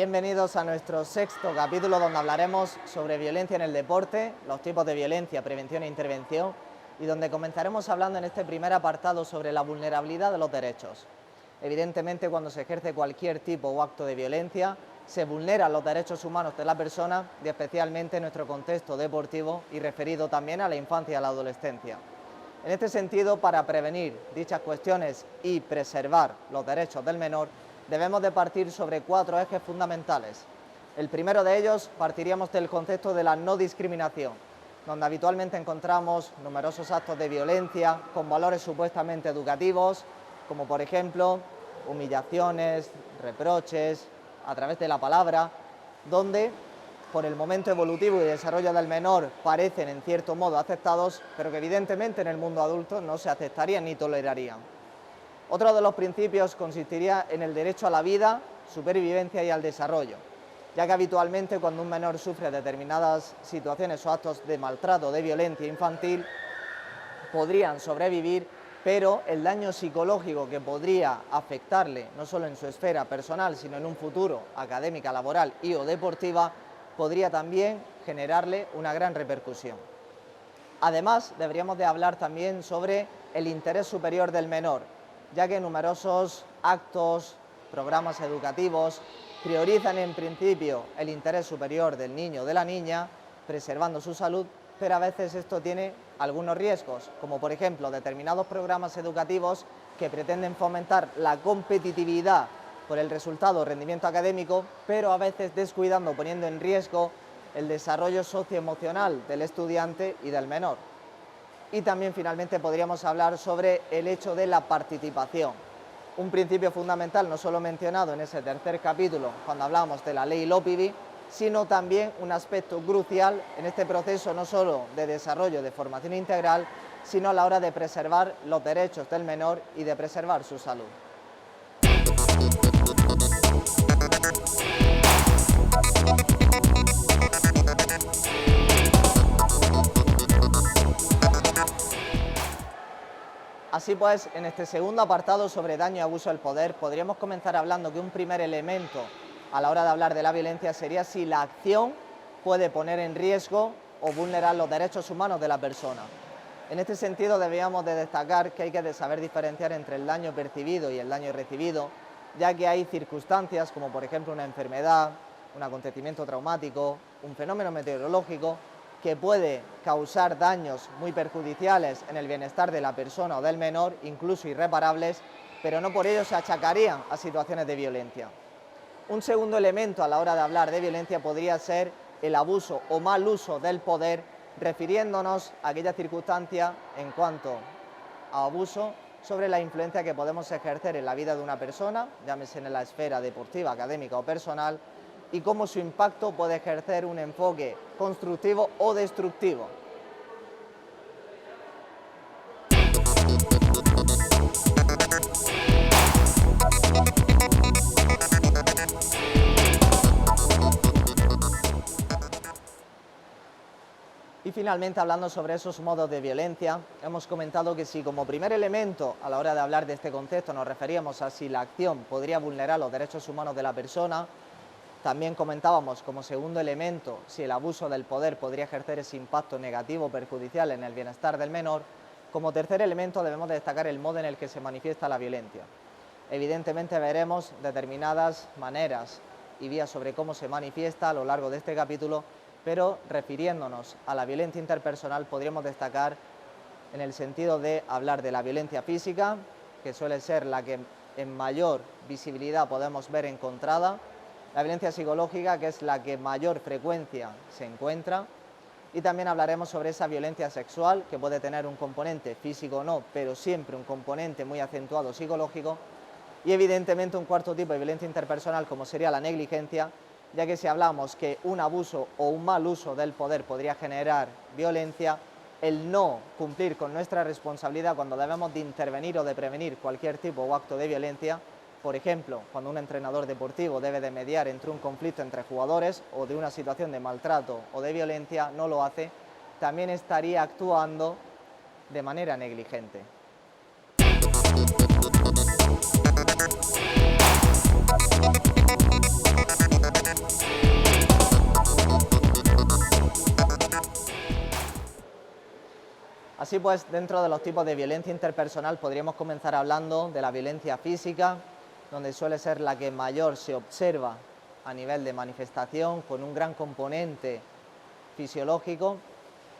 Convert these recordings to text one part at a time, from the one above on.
Bienvenidos a nuestro sexto capítulo donde hablaremos sobre violencia en el deporte, los tipos de violencia, prevención e intervención y donde comenzaremos hablando en este primer apartado sobre la vulnerabilidad de los derechos. Evidentemente, cuando se ejerce cualquier tipo o acto de violencia, se vulneran los derechos humanos de la persona y especialmente en nuestro contexto deportivo y referido también a la infancia y a la adolescencia. En este sentido, para prevenir dichas cuestiones y preservar los derechos del menor, debemos de partir sobre 4 ejes fundamentales. El primero de ellos partiríamos del concepto de la no discriminación, donde habitualmente encontramos numerosos actos de violencia con valores supuestamente educativos, como por ejemplo humillaciones, reproches, a través de la palabra, donde por el momento evolutivo y desarrollo del menor parecen en cierto modo aceptados, pero que evidentemente en el mundo adulto no se aceptarían ni tolerarían. Otro de los principios consistiría en el derecho a la vida, supervivencia y al desarrollo, ya que habitualmente cuando un menor sufre determinadas situaciones o actos de maltrato o de violencia infantil, podrían sobrevivir, pero el daño psicológico que podría afectarle, no solo en su esfera personal, sino en un futuro académica, laboral y o deportiva, podría también generarle una gran repercusión. Además, deberíamos de hablar también sobre el interés superior del menor, ya que numerosos actos, programas educativos, priorizan en principio el interés superior del niño o de la niña, preservando su salud, pero a veces esto tiene algunos riesgos, como por ejemplo determinados programas educativos que pretenden fomentar la competitividad por el resultado o rendimiento académico, pero a veces descuidando, poniendo en riesgo el desarrollo socioemocional del estudiante y del menor. Y también finalmente podríamos hablar sobre el hecho de la participación, un principio fundamental no solo mencionado en ese tercer capítulo cuando hablamos de la ley LOPIDI, sino también un aspecto crucial en este proceso no solo de desarrollo de formación integral, sino a la hora de preservar los derechos del menor y de preservar su salud. Así pues, en este segundo apartado sobre daño y abuso del poder, podríamos comenzar hablando que un primer elemento a la hora de hablar de la violencia sería si la acción puede poner en riesgo o vulnerar los derechos humanos de la persona. En este sentido, deberíamos de destacar que hay que saber diferenciar entre el daño percibido y el daño recibido, ya que hay circunstancias como por ejemplo una enfermedad, un acontecimiento traumático, un fenómeno meteorológico, que puede causar daños muy perjudiciales en el bienestar de la persona o del menor, incluso irreparables, pero no por ello se achacarían a situaciones de violencia. Un segundo elemento a la hora de hablar de violencia podría ser el abuso o mal uso del poder, refiriéndonos a aquella circunstancia en cuanto a abuso sobre la influencia que podemos ejercer en la vida de una persona, llámese en la esfera deportiva, académica o personal, y cómo su impacto puede ejercer un enfoque constructivo o destructivo. Y finalmente, hablando sobre esos modos de violencia, hemos comentado que si como primer elemento a la hora de hablar de este concepto nos referíamos a si la acción podría vulnerar los derechos humanos de la persona, también comentábamos como segundo elemento si el abuso del poder podría ejercer ese impacto negativo o perjudicial en el bienestar del menor. Como tercer elemento debemos destacar el modo en el que se manifiesta la violencia. Evidentemente veremos determinadas maneras y vías sobre cómo se manifiesta a lo largo de este capítulo, pero refiriéndonos a la violencia interpersonal podríamos destacar en el sentido de hablar de la violencia física, que suele ser la que en mayor visibilidad podemos ver encontrada, la violencia psicológica, que es la que mayor frecuencia se encuentra, y también hablaremos sobre esa violencia sexual, que puede tener un componente físico o no, pero siempre un componente muy acentuado psicológico, y evidentemente un cuarto tipo de violencia interpersonal, como sería la negligencia, ya que si hablamos que un abuso o un mal uso del poder podría generar violencia, el no cumplir con nuestra responsabilidad cuando debemos de intervenir o de prevenir cualquier tipo o acto de violencia, por ejemplo, cuando un entrenador deportivo debe de mediar entre un conflicto entre jugadores o de una situación de maltrato o de violencia, no lo hace, también estaría actuando de manera negligente. Así pues, dentro de los tipos de violencia interpersonal podríamos comenzar hablando de la violencia física, donde suele ser la que mayor se observa a nivel de manifestación, con un gran componente fisiológico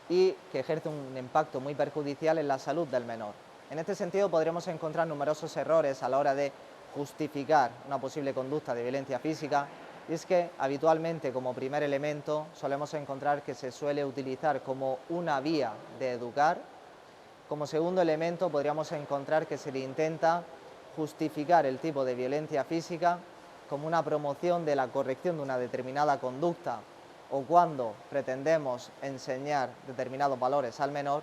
y que ejerce un impacto muy perjudicial en la salud del menor. En este sentido, podremos encontrar numerosos errores a la hora de justificar una posible conducta de violencia física, y es que habitualmente como primer elemento solemos encontrar que se suele utilizar como una vía de educar. Como segundo elemento podríamos encontrar que se le intenta justificar el tipo de violencia física como una promoción de la corrección de una determinada conducta o cuando pretendemos enseñar determinados valores al menor.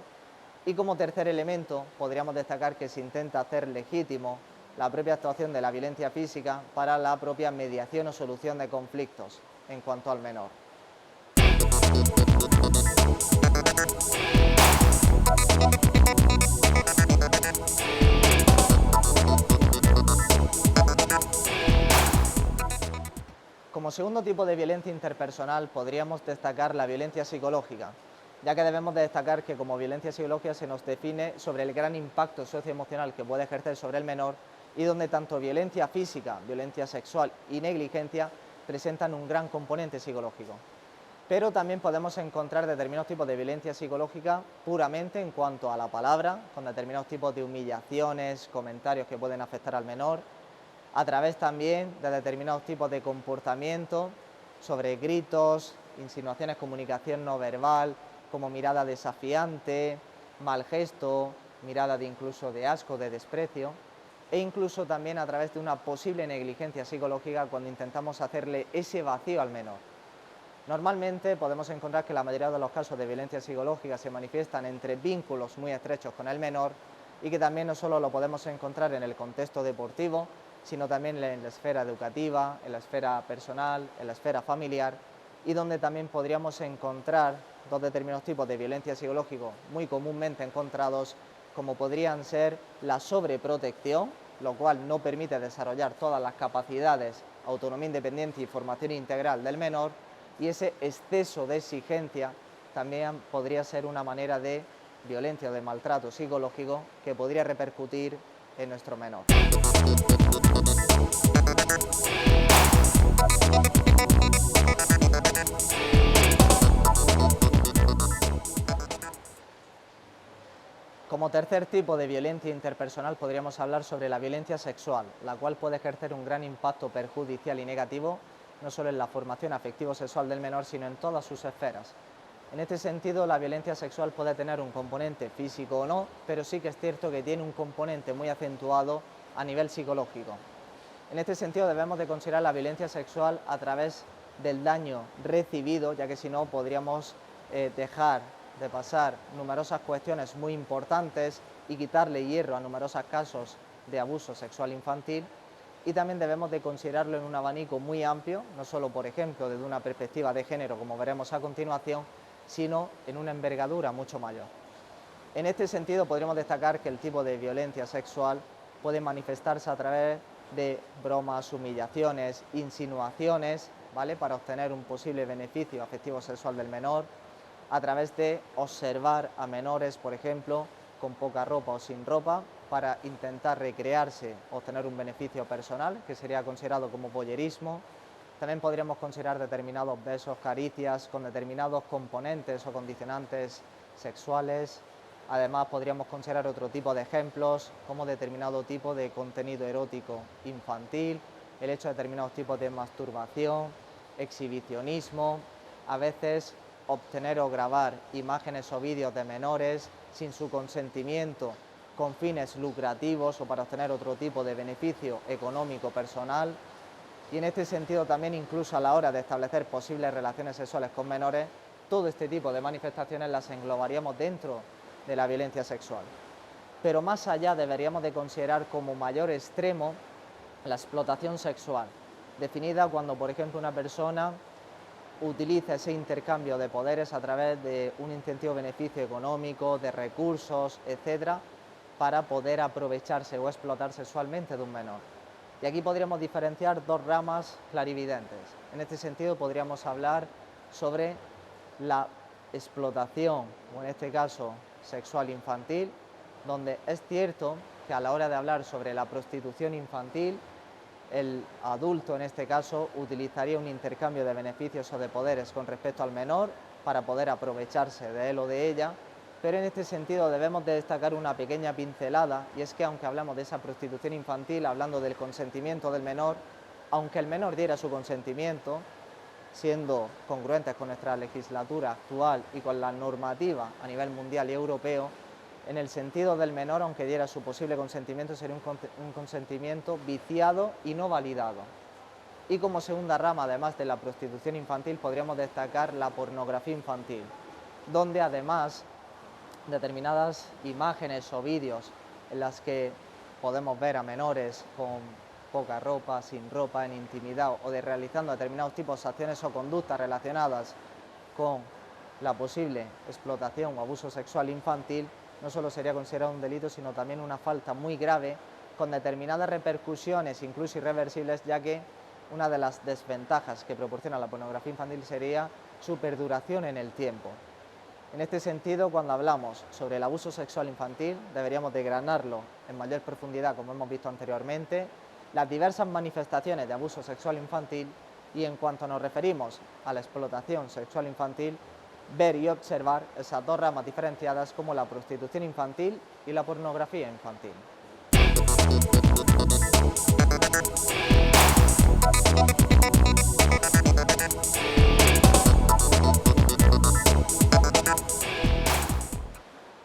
Y como tercer elemento podríamos destacar que se intenta hacer legítimo la propia actuación de la violencia física para la propia mediación o solución de conflictos en cuanto al menor. Como segundo tipo de violencia interpersonal podríamos destacar la violencia psicológica, ya que debemos de destacar que como violencia psicológica se nos define sobre el gran impacto socioemocional que puede ejercer sobre el menor y donde tanto violencia física, violencia sexual y negligencia presentan un gran componente psicológico. Pero también podemos encontrar determinados tipos de violencia psicológica puramente en cuanto a la palabra, con determinados tipos de humillaciones, comentarios que pueden afectar al menor, a través también de determinados tipos de comportamiento, sobre gritos, insinuaciones, comunicación no verbal, como mirada desafiante, mal gesto, mirada de incluso de asco, de desprecio, e incluso también a través de una posible negligencia psicológica cuando intentamos hacerle ese vacío al menor. Normalmente podemos encontrar que la mayoría de los casos de violencia psicológica se manifiestan entre vínculos muy estrechos con el menor y que también no solo lo podemos encontrar en el contexto deportivo, sino también en la esfera educativa, en la esfera personal, en la esfera familiar, y donde también podríamos encontrar dos determinados tipos de violencia psicológica muy comúnmente encontrados, como podrían ser la sobreprotección, lo cual no permite desarrollar todas las capacidades, autonomía independiente y formación integral del menor, y ese exceso de exigencia también podría ser una manera de violencia o de maltrato psicológico que podría repercutir en nuestro menor. Como tercer tipo de violencia interpersonal podríamos hablar sobre la violencia sexual, la cual puede ejercer un gran impacto perjudicial y negativo, no solo en la formación afectivo-sexual del menor, sino en todas sus esferas. En este sentido, la violencia sexual puede tener un componente físico o no, pero sí que es cierto que tiene un componente muy acentuado a nivel psicológico. En este sentido, debemos de considerar la violencia sexual a través del daño recibido, ya que si no podríamos dejar de pasar numerosas cuestiones muy importantes y quitarle hierro a numerosos casos de abuso sexual infantil, y también debemos de considerarlo en un abanico muy amplio, no solo, por ejemplo, desde una perspectiva de género, como veremos a continuación, sino en una envergadura mucho mayor. En este sentido, podríamos destacar que el tipo de violencia sexual puede manifestarse a través de bromas, humillaciones, insinuaciones, ¿vale?, para obtener un posible beneficio afectivo sexual del menor, a través de observar a menores, por ejemplo, con poca ropa o sin ropa, para intentar recrearse, obtener un beneficio personal, que sería considerado como voyerismo. También podríamos considerar determinados besos, caricias, con determinados componentes o condicionantes sexuales. Además, podríamos considerar otro tipo de ejemplos, como determinado tipo de contenido erótico infantil, el hecho de determinados tipos de masturbación, exhibicionismo, a veces obtener o grabar imágenes o vídeos de menores sin su consentimiento con fines lucrativos o para obtener otro tipo de beneficio económico personal. Y en este sentido también, incluso a la hora de establecer posibles relaciones sexuales con menores, todo este tipo de manifestaciones las englobaríamos dentro de la violencia sexual. Pero más allá deberíamos de considerar como mayor extremo la explotación sexual, definida cuando, por ejemplo, una persona utiliza ese intercambio de poderes a través de un incentivo beneficio económico, de recursos, etcétera, para poder aprovecharse o explotar sexualmente de un menor. Y aquí podríamos diferenciar dos ramas clarividentes. En este sentido podríamos hablar sobre la explotación, o en este caso sexual infantil, donde es cierto que a la hora de hablar sobre la prostitución infantil, el adulto en este caso utilizaría un intercambio de beneficios o de poderes con respecto al menor para poder aprovecharse de él o de ella, pero en este sentido debemos de destacar una pequeña pincelada, y es que aunque hablamos de esa prostitución infantil, hablando del consentimiento del menor, aunque el menor diera su consentimiento, siendo congruentes con nuestra legislatura actual y con la normativa a nivel mundial y europeo, en el sentido del menor, aunque diera su posible consentimiento, sería un consentimiento viciado y no validado. Y como segunda rama, además de la prostitución infantil, podríamos destacar la pornografía infantil, donde además determinadas imágenes o vídeos en las que podemos ver a menores con poca ropa, sin ropa, en intimidad o de realizando determinados tipos de acciones o conductas relacionadas con la posible explotación o abuso sexual infantil, no solo sería considerado un delito, sino también una falta muy grave, con determinadas repercusiones, incluso irreversibles, ya que una de las desventajas que proporciona la pornografía infantil sería su perduración en el tiempo. En este sentido, cuando hablamos sobre el abuso sexual infantil, deberíamos desgranarlo en mayor profundidad, como hemos visto anteriormente, las diversas manifestaciones de abuso sexual infantil, y en cuanto nos referimos a la explotación sexual infantil, ver y observar esas dos ramas diferenciadas como la prostitución infantil y la pornografía infantil.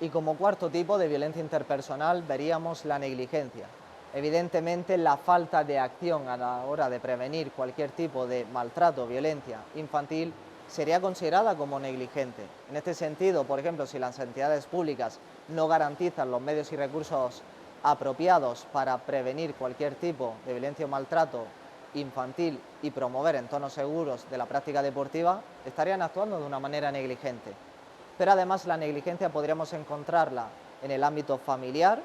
Y como cuarto tipo de violencia interpersonal veríamos la negligencia. Evidentemente, la falta de acción a la hora de prevenir cualquier tipo de maltrato o violencia infantil sería considerada como negligente. En este sentido, por ejemplo, si las entidades públicas no garantizan los medios y recursos apropiados para prevenir cualquier tipo de violencia o maltrato infantil y promover entornos seguros de la práctica deportiva, estarían actuando de una manera negligente. Pero además la negligencia podríamos encontrarla en el ámbito familiar,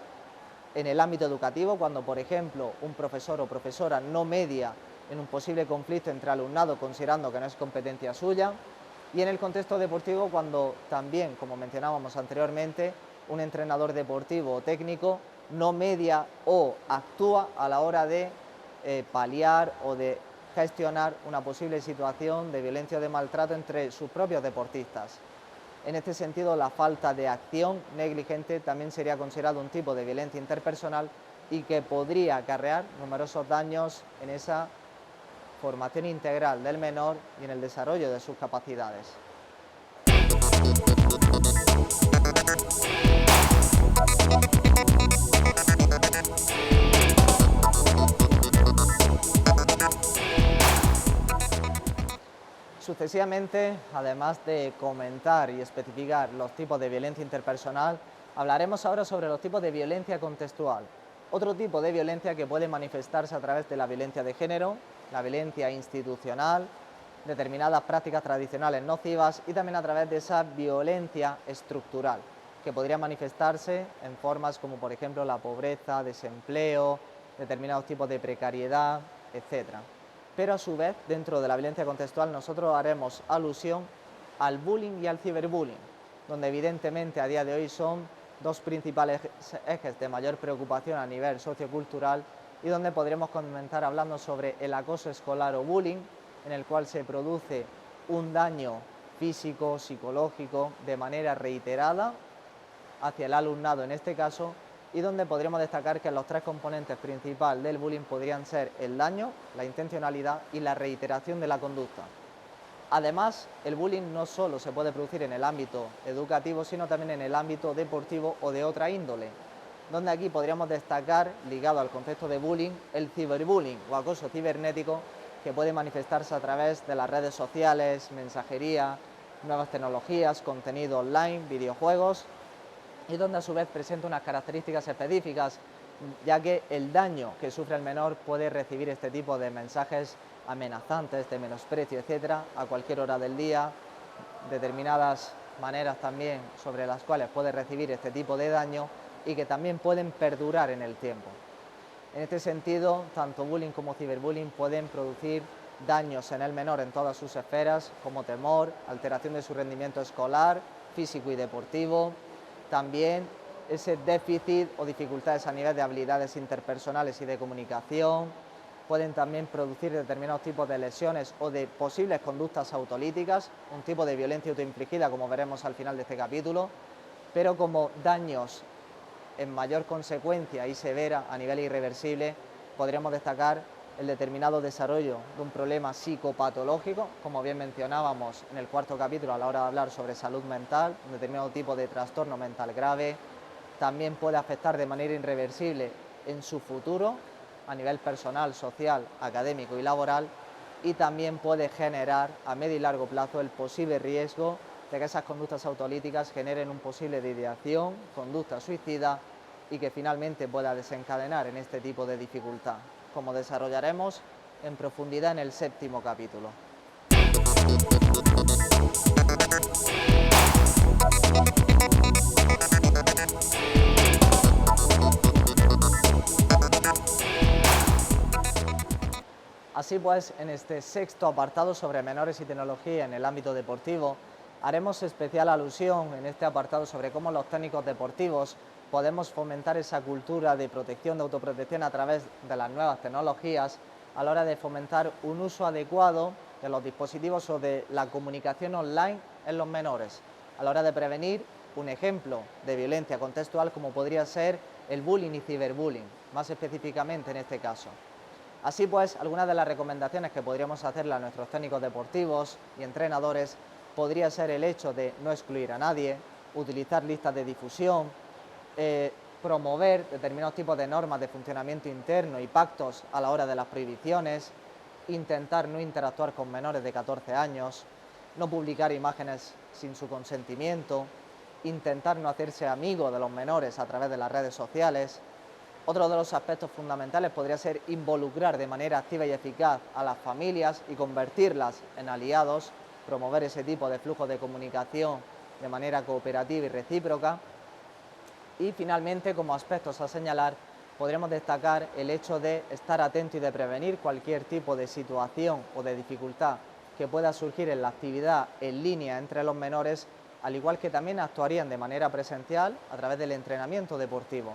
en el ámbito educativo, cuando por ejemplo un profesor o profesora no media en un posible conflicto entre alumnado considerando que no es competencia suya, y en el contexto deportivo cuando también, como mencionábamos anteriormente, un entrenador deportivo o técnico no media o actúa a la hora de paliar o de gestionar una posible situación de violencia o de maltrato entre sus propios deportistas. En este sentido, la falta de acción negligente también sería considerado un tipo de violencia interpersonal y que podría acarrear numerosos daños en esa formación integral del menor y en el desarrollo de sus capacidades. Sucesivamente, además de comentar y especificar los tipos de violencia interpersonal, hablaremos ahora sobre los tipos de violencia contextual. Otro tipo de violencia que puede manifestarse a través de la violencia de género, la violencia institucional, determinadas prácticas tradicionales nocivas y también a través de esa violencia estructural, que podría manifestarse en formas como por ejemplo la pobreza, desempleo, determinados tipos de precariedad, etcétera. Pero a su vez, dentro de la violencia contextual, nosotros haremos alusión al bullying y al ciberbullying, donde evidentemente a día de hoy son dos principales ejes de mayor preocupación a nivel sociocultural y donde podremos comentar hablando sobre el acoso escolar o bullying, en el cual se produce un daño físico, psicológico, de manera reiterada hacia el alumnado en este caso, y donde podríamos destacar que los tres componentes principales del bullying podrían ser el daño, la intencionalidad y la reiteración de la conducta. Además, el bullying no solo se puede producir en el ámbito educativo, sino también en el ámbito deportivo o de otra índole, donde aquí podríamos destacar, ligado al concepto de bullying, el ciberbullying o acoso cibernético, que puede manifestarse a través de las redes sociales, mensajería, nuevas tecnologías, contenido online, videojuegos, y donde a su vez presenta unas características específicas, ya que el daño que sufre el menor puede recibir este tipo de mensajes amenazantes, de menosprecio, etcétera, a cualquier hora del día, determinadas maneras también sobre las cuales puede recibir este tipo de daño y que también pueden perdurar en el tiempo. En este sentido, tanto bullying como ciberbullying pueden producir daños en el menor en todas sus esferas, como temor, alteración de su rendimiento escolar, físico y deportivo, también ese déficit o dificultades a nivel de habilidades interpersonales y de comunicación, pueden también producir determinados tipos de lesiones o de posibles conductas autolíticas, un tipo de violencia autoinfligida, como veremos al final de este capítulo, pero como daños en mayor consecuencia y severa a nivel irreversible, podríamos destacar el determinado desarrollo de un problema psicopatológico, como bien mencionábamos en el cuarto capítulo a la hora de hablar sobre salud mental, un determinado tipo de trastorno mental grave. También puede afectar de manera irreversible en su futuro, a nivel personal, social, académico y laboral, y también puede generar a medio y largo plazo el posible riesgo de que esas conductas autolíticas generen un posible de ideación, conducta suicida y que finalmente pueda desencadenar en este tipo de dificultad, como desarrollaremos en profundidad en el séptimo capítulo. Así pues, en este sexto apartado sobre menores y tecnología en el ámbito deportivo, haremos especial alusión en este apartado sobre cómo los técnicos deportivos podemos fomentar esa cultura de protección, de autoprotección a través de las nuevas tecnologías a la hora de fomentar un uso adecuado de los dispositivos o de la comunicación online en los menores, a la hora de prevenir un ejemplo de violencia contextual como podría ser el bullying y ciberbullying, más específicamente en este caso. Así pues, algunas de las recomendaciones que podríamos hacerle a nuestros técnicos deportivos y entrenadores podría ser el hecho de no excluir a nadie, utilizar listas de difusión, promover determinados tipos de normas de funcionamiento interno y pactos a la hora de las prohibiciones, intentar no interactuar con menores de 14 años, no publicar imágenes sin su consentimiento, intentar no hacerse amigo de los menores a través de las redes sociales. Otro de los aspectos fundamentales podría ser involucrar de manera activa y eficaz a las familias y convertirlas en aliados, promover ese tipo de flujo de comunicación de manera cooperativa y recíproca. Y finalmente, como aspectos a señalar, podremos destacar el hecho de estar atento y de prevenir cualquier tipo de situación o de dificultad que pueda surgir en la actividad en línea entre los menores, al igual que también actuarían de manera presencial a través del entrenamiento deportivo.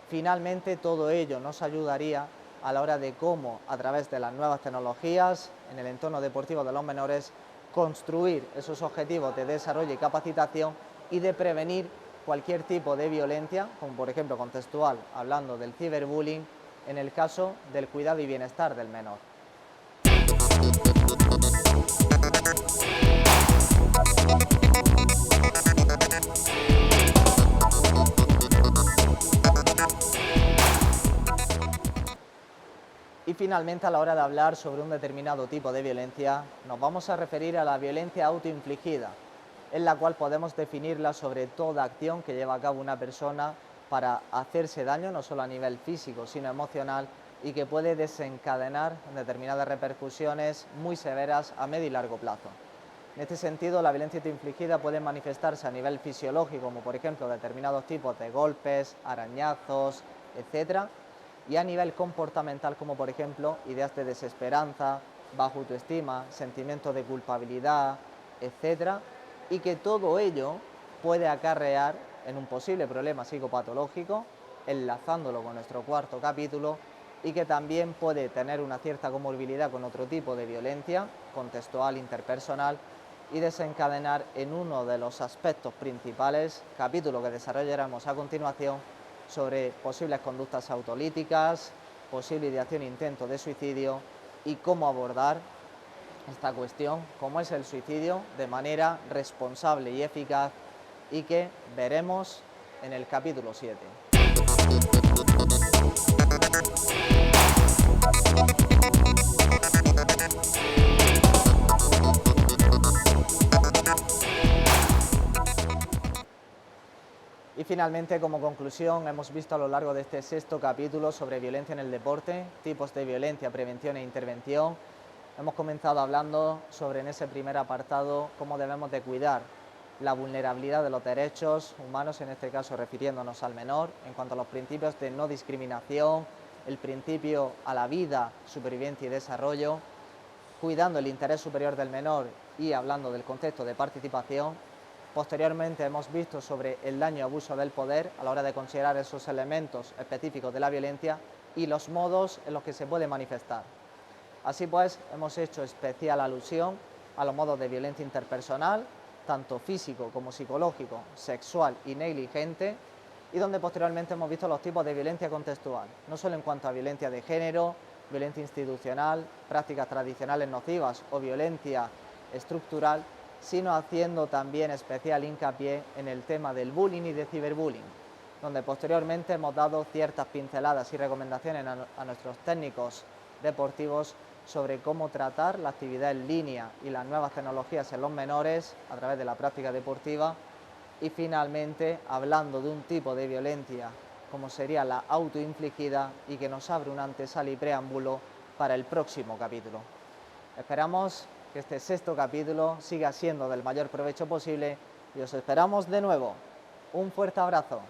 Finalmente, todo ello nos ayudaría a la hora de cómo, a través de las nuevas tecnologías, en el entorno deportivo de los menores, construir esos objetivos de desarrollo y capacitación y de prevenir cualquier tipo de violencia, como por ejemplo contextual, hablando del ciberbullying, en el caso del cuidado y bienestar del menor. Y finalmente, a la hora de hablar sobre un determinado tipo de violencia, nos vamos a referir a la violencia autoinfligida, en la cual podemos definirla sobre toda acción que lleva a cabo una persona para hacerse daño, no solo a nivel físico, sino emocional, y que puede desencadenar determinadas repercusiones muy severas a medio y largo plazo. En este sentido, la violencia autoinfligida puede manifestarse a nivel fisiológico, como por ejemplo determinados tipos de golpes, arañazos, etc., y a nivel comportamental, como por ejemplo ideas de desesperanza, baja autoestima, sentimientos de culpabilidad, etc., y que todo ello puede acarrear en un posible problema psicopatológico, enlazándolo con nuestro cuarto capítulo, y que también puede tener una cierta comorbilidad con otro tipo de violencia, contextual, interpersonal, y desencadenar en uno de los aspectos principales, capítulo que desarrollaremos a continuación, sobre posibles conductas autolíticas, posible ideación e intento de suicidio y cómo abordar esta cuestión, cómo es el suicidio, de manera responsable y eficaz, y que veremos en el capítulo 7. Y finalmente, como conclusión, hemos visto a lo largo de este sexto capítulo sobre violencia en el deporte, tipos de violencia, prevención e intervención. Hemos comenzado hablando sobre, en ese primer apartado, cómo debemos de cuidar la vulnerabilidad de los derechos humanos, en este caso refiriéndonos al menor, en cuanto a los principios de no discriminación, el principio a la vida, supervivencia y desarrollo. cuidando el interés superior del menor y hablando del contexto de participación. Posteriormente hemos visto sobre el daño y abuso del poder a la hora de considerar esos elementos específicos de la violencia y los modos en los que se puede manifestar. Así pues, hemos hecho especial alusión a los modos de violencia interpersonal, tanto físico como psicológico, sexual y negligente, y donde posteriormente hemos visto los tipos de violencia contextual, no solo en cuanto a violencia de género, violencia institucional, prácticas tradicionales nocivas o violencia estructural, sino haciendo también especial hincapié en el tema del bullying y de ciberbullying, donde posteriormente hemos dado ciertas pinceladas y recomendaciones a nuestros técnicos deportivos sobre cómo tratar la actividad en línea y las nuevas tecnologías en los menores a través de la práctica deportiva, y finalmente hablando de un tipo de violencia como sería la autoinfligida y que nos abre una antesala y preámbulo para el próximo capítulo. Esperamos que este sexto capítulo siga siendo del mayor provecho posible y os esperamos de nuevo. Un fuerte abrazo.